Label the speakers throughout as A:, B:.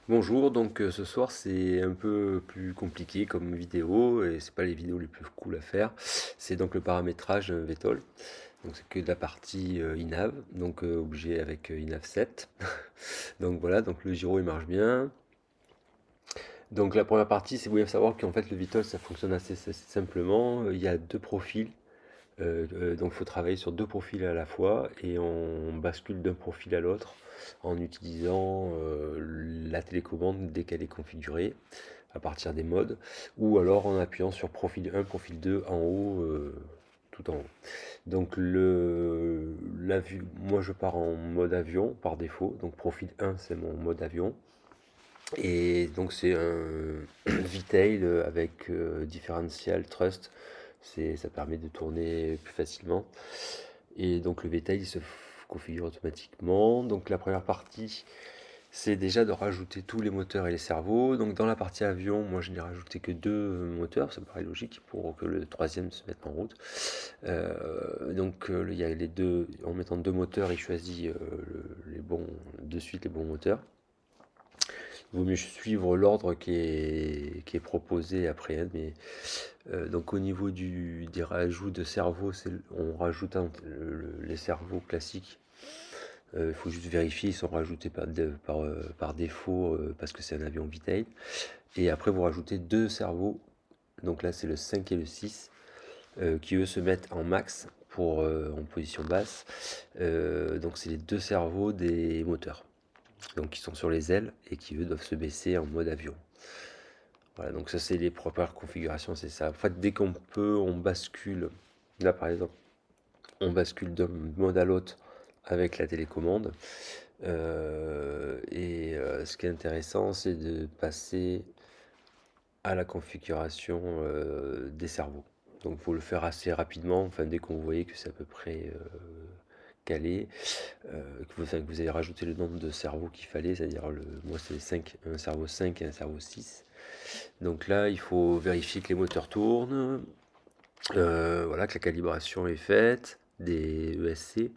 A: Bonjour, donc ce soir c'est un peu plus compliqué comme vidéo et c'est pas les vidéos les plus cool à faire. C'est donc le paramétrage VTOL. Donc c'est que de la partie INAV, donc obligé avec INAV 7. Donc voilà, donc le gyro il marche bien. Donc la première partie, c'est vous devez savoir qu'en fait le VTOL ça fonctionne assez simplement. Il y a deux profils. Donc il faut travailler sur deux profils à la fois et on bascule d'un profil à l'autre en utilisant la télécommande dès qu'elle est configurée à partir des modes ou alors en appuyant sur profil 1, profil 2 en haut, tout en haut. Donc moi je pars en mode avion par défaut, donc profil 1 c'est mon mode avion. Et donc c'est un V-tail avec differential thrust, ça permet de tourner plus facilement. Et donc le V-tail il se configure automatiquement. Donc la première partie c'est déjà de rajouter tous les moteurs et les cerveaux. Donc dans la partie avion, moi je n'ai rajouté que deux moteurs, ça me paraît logique pour que le troisième se mette en route. Il y a les deux, en mettant deux moteurs, il choisit les bons, de suite les bons moteurs. Il vaut mieux suivre l'ordre qui est proposé après, hein, mais donc au niveau des rajouts de cerveaux, on rajoute les cerveaux classiques. Il faut juste vérifier, ils sont rajoutés par défaut parce que c'est un avion V-tail. Et après, vous rajoutez deux cerveaux, donc là c'est le 5 et le 6, qui eux se mettent en max en position basse. Donc c'est les deux cerveaux des moteurs, donc qui sont sur les ailes et qui eux doivent se baisser en mode avion. Voilà, donc ça c'est les premières configurations, c'est ça. En fait, dès qu'on peut, on bascule. Là par exemple, on bascule d'un mode à l'autre avec la télécommande. Ce qui est intéressant, c'est de passer à la configuration des cerveaux. Donc il faut le faire assez rapidement, enfin dès qu'on voyait que c'est à peu près calé, que vous avez rajouté le nombre de cerveaux qu'il fallait, c'est-à-dire moi c'est 5, un cerveau 5 et un cerveau 6. Donc là, il faut vérifier que les moteurs tournent, voilà, que la calibration est faite, des ESC.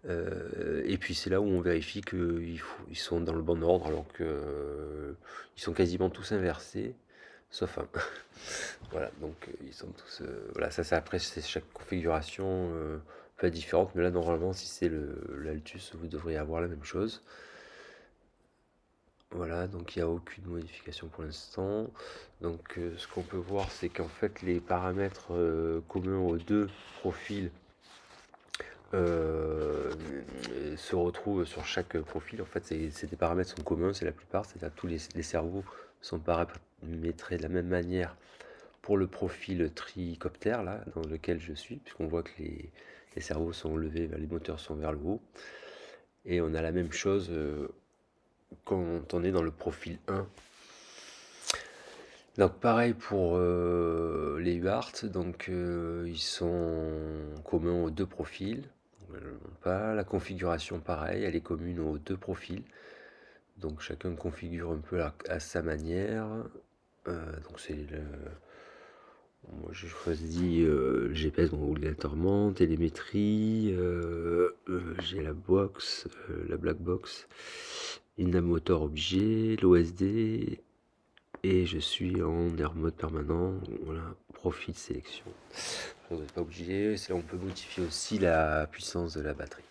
A: Et puis c'est là où on vérifie qu'ils sont dans le bon ordre, alors que ils sont quasiment tous inversés, sauf un. Voilà, donc ils sont tous. Voilà, ça après, c'est chaque configuration peut être différente, mais là normalement, si c'est l'Altus, vous devriez avoir la même chose. Voilà, donc il n'y a aucune modification pour l'instant. Donc ce qu'on peut voir, c'est qu'en fait les paramètres communs aux deux profils euh, se retrouvent sur chaque profil. En fait, des paramètres sont communs, c'est la plupart, c'est-à-dire tous les cerveaux sont paramétrés de la même manière pour le profil tricoptère là, dans lequel je suis, puisqu'on voit que les cerveaux sont levés, les moteurs sont vers le haut. Et on a la même chose quand on est dans le profil 1. Donc pareil pour les UART, donc ils sont communs aux deux profils. Pas la configuration pareil, elle est commune aux deux profils. Donc chacun configure un peu à sa manière. Donc c'est moi j'ai choisi GPS, donc obligatoirement, télémétrie, j'ai la black box, Inam Motor obligé, l'OSD, et je suis en air mode permanent. Voilà, profil sélection. Vous n'êtes pas obligé, c'est là où on peut modifier aussi la puissance de la batterie.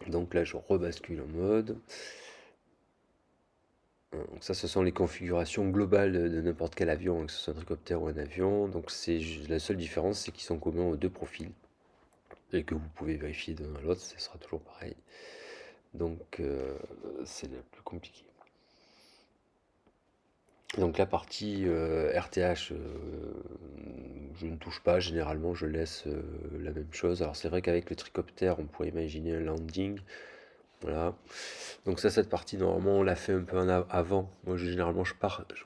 A: Donc là je rebascule en mode. Donc ça, ce sont les configurations globales de n'importe quel avion, que ce soit un hélicoptère ou un avion. Donc la seule différence, c'est qu'ils sont communs aux deux profils et que vous pouvez vérifier d'un à l'autre, ce sera toujours pareil. Donc c'est le plus compliqué. Donc la partie RTH, je ne touche pas, généralement je laisse la même chose. Alors c'est vrai qu'avec le tricoptère, on pourrait imaginer un landing. Voilà. Donc ça, cette partie, normalement, on l'a fait un peu avant. Moi, généralement, je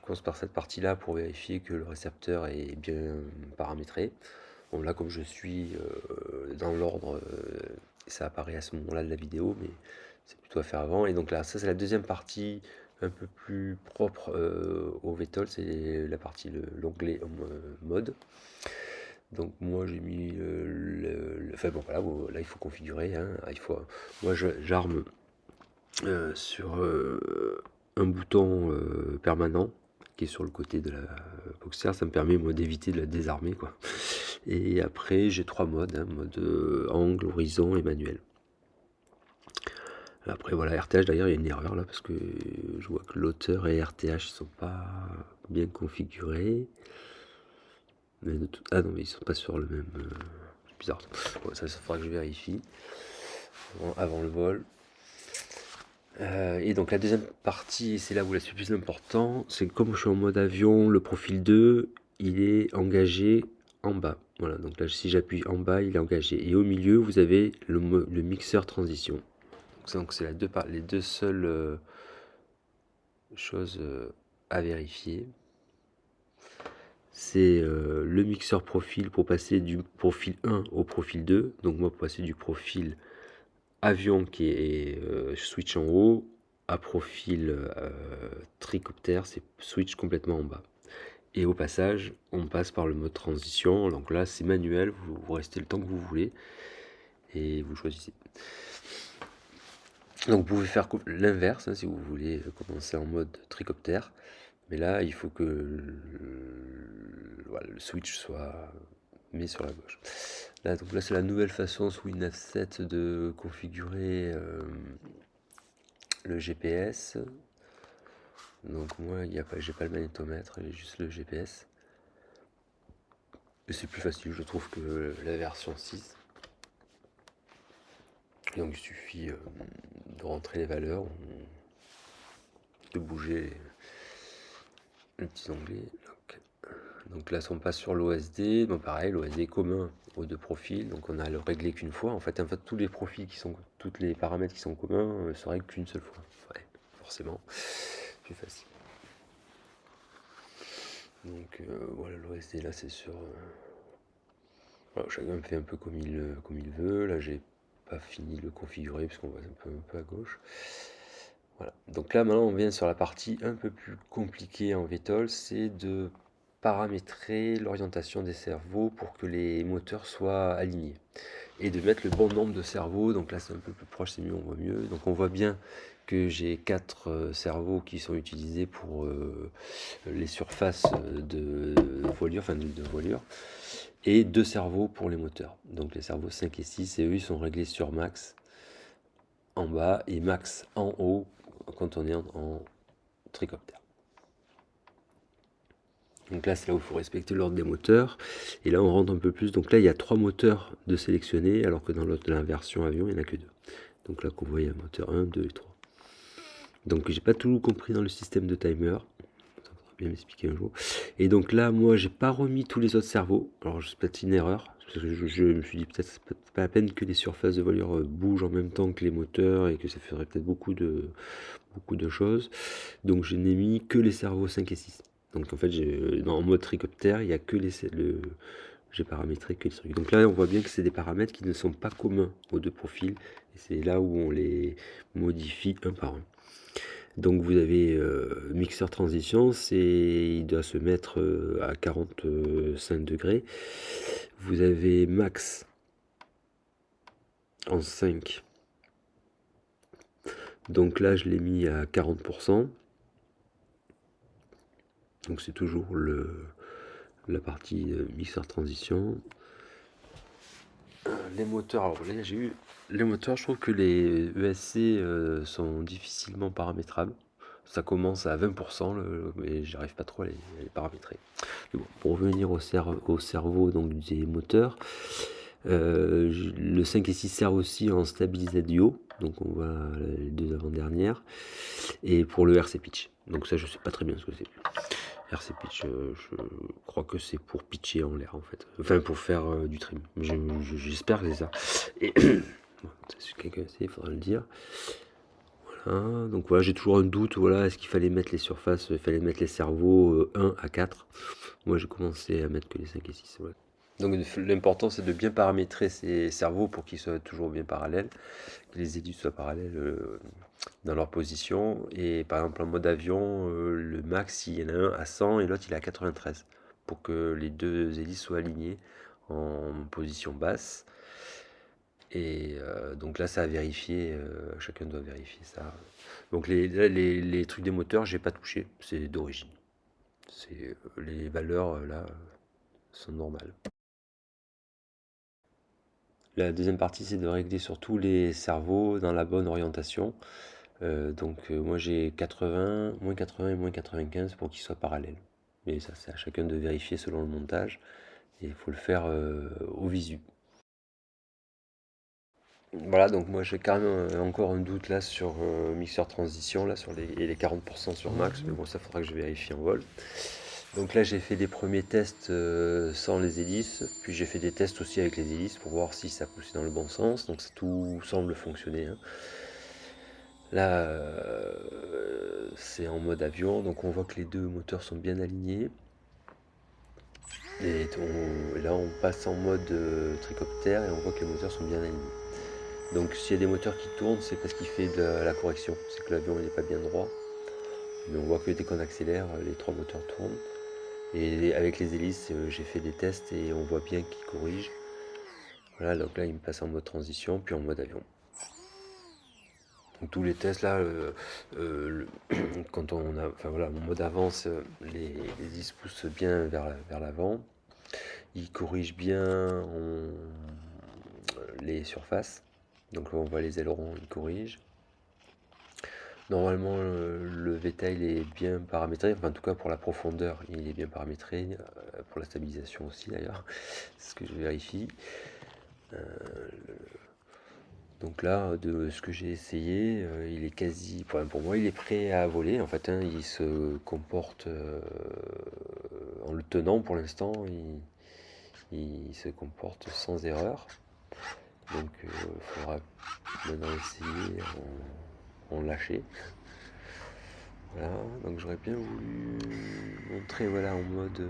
A: commence par cette partie-là pour vérifier que le récepteur est bien paramétré. Bon, là, comme je suis dans l'ordre, ça apparaît à ce moment-là de la vidéo, mais c'est plutôt à faire avant. Et donc là, ça, c'est la deuxième partie un peu plus propre au VTOL, c'est la partie, l'onglet mode. Donc moi j'ai mis enfin bon voilà, là il faut configurer, hein. Moi j'arme sur un bouton permanent qui est sur le côté de la Boxer. Ça me permet moi d'éviter de la désarmer, quoi. Et après j'ai 3 modes, hein, mode angle, horizon et manuel. Après voilà, RTH d'ailleurs il y a une erreur là parce que je vois que l'auteur et RTH sont pas bien configurés. Ah non, mais ils sont pas sur le même. C'est bizarre. Bon, ça faudra que je vérifie avant le vol. Et donc la deuxième partie, c'est là où c'est plus important, c'est que comme je suis en mode avion, le profil 2, il est engagé en bas. Voilà, donc là si j'appuie en bas, il est engagé. Et au milieu, vous avez le mixeur transition. Donc c'est les deux seules choses à vérifier. C'est le mixeur profil pour passer du profil 1 au profil 2. Donc moi pour passer du profil avion qui est switch en haut à profil tricoptère, c'est switch complètement en bas. Et au passage, on passe par le mode transition. Donc là, c'est manuel, vous restez le temps que vous voulez et vous choisissez. Donc vous pouvez faire l'inverse hein, si vous voulez commencer en mode tricoptère. Mais là, il faut que voilà, le switch soit mis sur la gauche. Là, donc là, c'est la nouvelle façon sous Windows 7 de configurer le GPS. Donc moi, j'ai pas le magnétomètre, j'ai juste le GPS. Et c'est plus facile, je trouve, que la version 6. Donc il suffit de rentrer les valeurs, de bouger les petits onglets. Donc là, si on passe sur l'OSD, bon pareil, l'OSD est commun aux deux profils, donc on a à le régler qu'une fois. En fait, tous les profils tous les paramètres qui sont communs se règlent qu'une seule fois. Ouais, forcément, plus facile. Donc voilà, l'OSD là, c'est sur. Alors, chacun fait un peu comme il veut. Là, j'ai pas fini de le configurer puisqu'on voit un peu à gauche. Voilà. Donc là, maintenant, on vient sur la partie un peu plus compliquée en VTOL, c'est de paramétrer l'orientation des cerveaux pour que les moteurs soient alignés et de mettre le bon nombre de cerveaux. Donc là, c'est un peu plus proche, c'est mieux, on voit mieux. Donc on voit bien que j'ai 4 cerveaux qui sont utilisés pour les surfaces de voilure, et 2 cerveaux pour les moteurs. Donc les cerveaux 5 et 6, et eux, ils sont réglés sur max en bas et max en haut quand on est en tricoptère. Donc là, c'est là où il faut respecter l'ordre des moteurs. Et là, on rentre un peu plus. Donc là, il y a 3 moteurs de sélectionner, alors que dans la version avion, il n'y en a que 2. Donc là, qu'on voit, il y a moteur 1, 2 et 3. Donc j'ai pas tout compris dans le système de timer. Ça faudra bien m'expliquer un jour. Et donc là, moi, j'ai pas remis tous les autres cerveaux. Alors, c'est peut-être une erreur. Parce que je me suis dit, peut-être c'est pas la peine que les surfaces de voilure bougent en même temps que les moteurs et que ça ferait peut-être beaucoup de choses. Donc, je n'ai mis que les cerveaux 5 et 6. Donc en fait, en mode tricoptère, il n'y a que j'ai paramétré que les trucs. Donc là, on voit bien que c'est des paramètres qui ne sont pas communs aux deux profils. Et c'est là où on les modifie un par un. Donc vous avez mixeur transition, il doit se mettre à 45 degrés. Vous avez max en 5. Donc là, je l'ai mis à 40%. Donc c'est toujours la partie mixeur transition. Les moteurs, alors là j'ai eu les moteurs, je trouve que les ESC sont difficilement paramétrables. Ça commence à 20%, mais j'arrive pas trop à les paramétrer. Mais bon, pour revenir au cerveau donc, des moteurs, le 5 et 6 servent aussi en stabilisé duo, donc on voit les deux avant-dernières, et pour le RC pitch. Donc ça je sais pas très bien ce que c'est. RC pitch, je crois que c'est pour pitcher en l'air en fait. Enfin pour faire du trim. J'espère que c'est ça. Et si quelqu'un sait, il faudra le dire. Voilà, donc voilà, j'ai toujours un doute, voilà, est-ce qu'il fallait mettre les surfaces, il fallait mettre les cerveaux 1 à 4. Moi j'ai commencé à mettre que les 5 et 6. Ouais. Donc l'important c'est de bien paramétrer ces cerveaux pour qu'ils soient toujours bien parallèles, que les hélices soient parallèles dans leur position. Et par exemple en mode avion, le max il y en a un à 100 et l'autre il est à 93 pour que les deux hélices soient alignées en position basse. Et donc là, ça a vérifié, chacun doit vérifier ça. Donc les trucs des moteurs, j'ai pas touché, c'est d'origine. C'est les valeurs là sont normales. La deuxième partie, c'est de régler sur tous les cerveaux dans la bonne orientation. Donc moi j'ai 80, moins 80 et moins 95 pour qu'ils soient parallèles. Mais ça, c'est à chacun de vérifier selon le montage. Et il faut le faire au visu. Voilà, donc moi j'ai quand même encore un doute là sur mixeur transition, là sur les 40% sur max, mais bon, ça faudra que je vérifie en vol. Donc là j'ai fait des premiers tests sans les hélices, puis j'ai fait des tests aussi avec les hélices pour voir si ça poussait dans le bon sens, donc tout semble fonctionner, hein. Là c'est en mode avion, donc on voit que les deux moteurs sont bien alignés. Et là on passe en mode tricoptère et on voit que les moteurs sont bien alignés. Donc s'il y a des moteurs qui tournent, c'est parce qu'il fait de la correction. C'est que l'avion n'est pas bien droit. Mais on voit que dès qu'on accélère, les trois moteurs tournent. Et avec les hélices, j'ai fait des tests et on voit bien qu'ils corrigent. Voilà, donc là il me passe en mode transition, puis en mode avion. Donc tous les tests là, quand on a, enfin voilà, en mode avance, les hélices poussent bien vers l'avant. Ils corrigent bien les surfaces. Donc là on voit les ailerons, ils corrigent. Normalement, le V-tail est bien paramétré, enfin, en tout cas pour la profondeur, il est bien paramétré, pour la stabilisation aussi d'ailleurs, c'est ce que je vérifie. Donc là, de ce que j'ai essayé, il est quasi, pour moi, il est prêt à voler en fait, hein. Il se comporte, en le tenant pour l'instant, il se comporte sans erreur. Donc il faudra maintenant essayer en lâcher. Voilà, donc j'aurais bien voulu montrer, voilà, en mode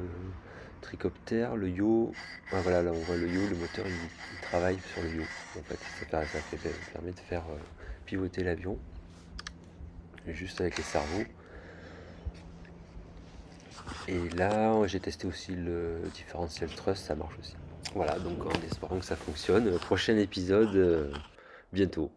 A: tricoptère, le yaw. Ah, voilà, là on voit le yaw, le moteur il travaille sur le yaw. En fait, ça permet de faire pivoter l'avion juste avec les cerveaux. Et là, j'ai testé aussi le différentiel thrust, ça marche aussi. Voilà, donc en espérant que ça fonctionne. Prochain épisode bientôt.